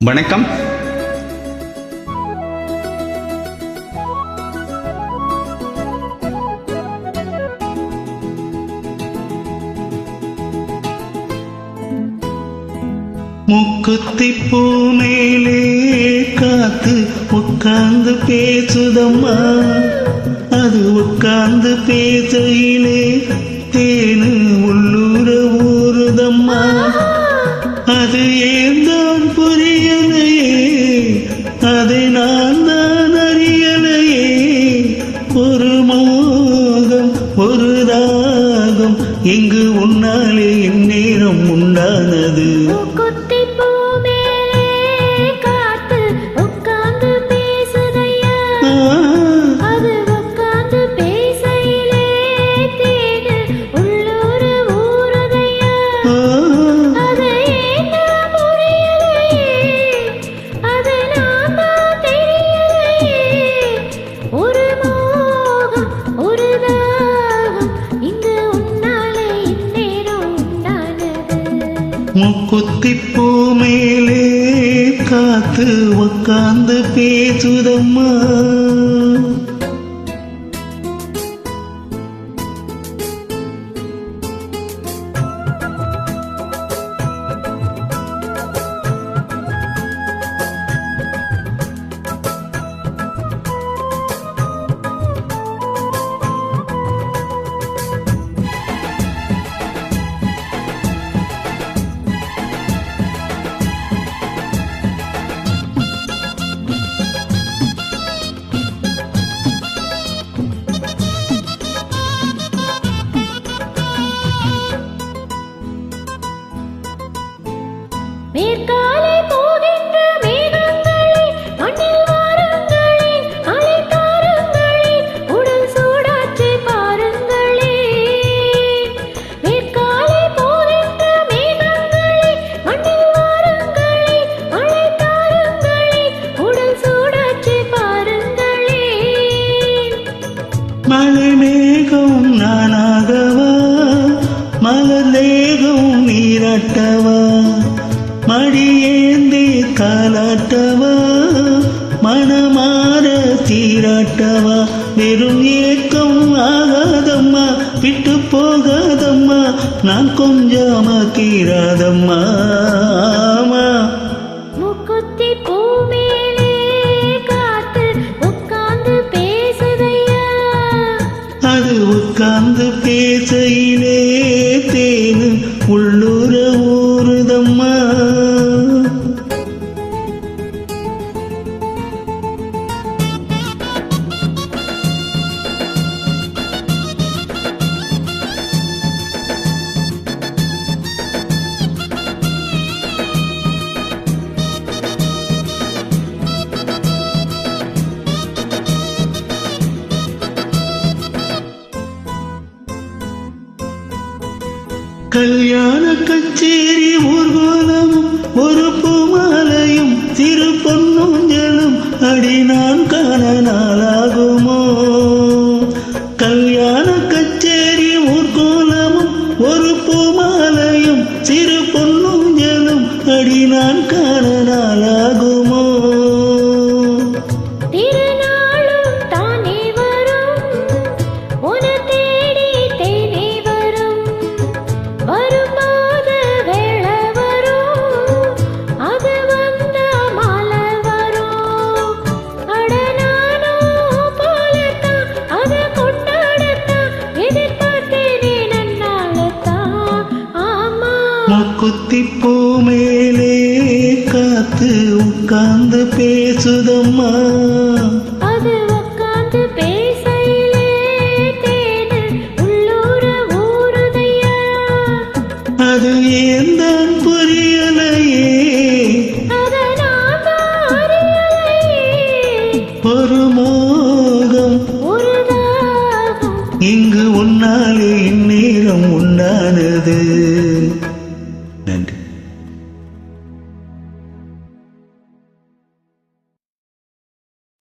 வணக்கம். முக்குத்தி பூ மேலே காத்து உட்கார்ந்து பேசுதம்மா, அது உட்கார்ந்து பேசையிலே தேனு உள்ளூர ஊறுதம்மா. அது ஏந்தான் புரியலையே, அதை நான் தான் அறியலையே. ஒரு மோகம் ஒரு தாகம் இங்கு உன்னாலே இந்நேரம் உண்டானது. முக்குத்தி பூ மேலே காத்து உட்கார்ந்து பேசுதம்மா. மேற்காலை போகின்ற மேகங்களே, மண்ணில் வாருங்களே, அலை தாருங்களே, உடல் சூடாற்றி பாருங்களே. மேற்காலை போகின்ற மேகங்களே, மண்ணில் வாருங்களே, அலை தாருங்களே, உடல் சூடாற்றி பாருங்களே. மழை மேகம் நானாகவா, மலர் தேகம் நீராட்டவா, மடியேந்தி காலாட்டவா, மனமாற சீராட்டவா. வெறும் ஏக்கம் ஆகாதம்மா, விட்டு போகாதம்மா, நான் கொஞ்சமா கீராதம்மா. முக்குத்தி பூ மேலே காத்து உட்கார்ந்து பேசுதையா, அது உட்கார்ந்து பேசையிலே தேனு உள்ளூர ஊறுதம்மா. கல்யாண கச்சேரி ஊர்வலமும் ஒரு பூமாலையும் சிறு பொன்னூஞ்சலும் அடி நான் காண நாளாகுமோ. கல்யாண கச்சேரி ஊர்வலமும் ஒரு பூமாலையும் சிறு பொன்னூஞ்சலும் அடி நான் காண நாளாகுமோ. முக்குத்தி பூ மேலே காத்து உட்கார்ந்து பேசுதம்மா, அது உட்கார்ந்து பேசையிலே தேனு உள்ளூர ஊறுதையா. அது ஏந்தான் புரியலையே, அதை நான் தான் அறியலையே. ஒரு மோகம் ஒரு தாகம் இங்கு உன்னாலே இந்நேரம் உண்டானது.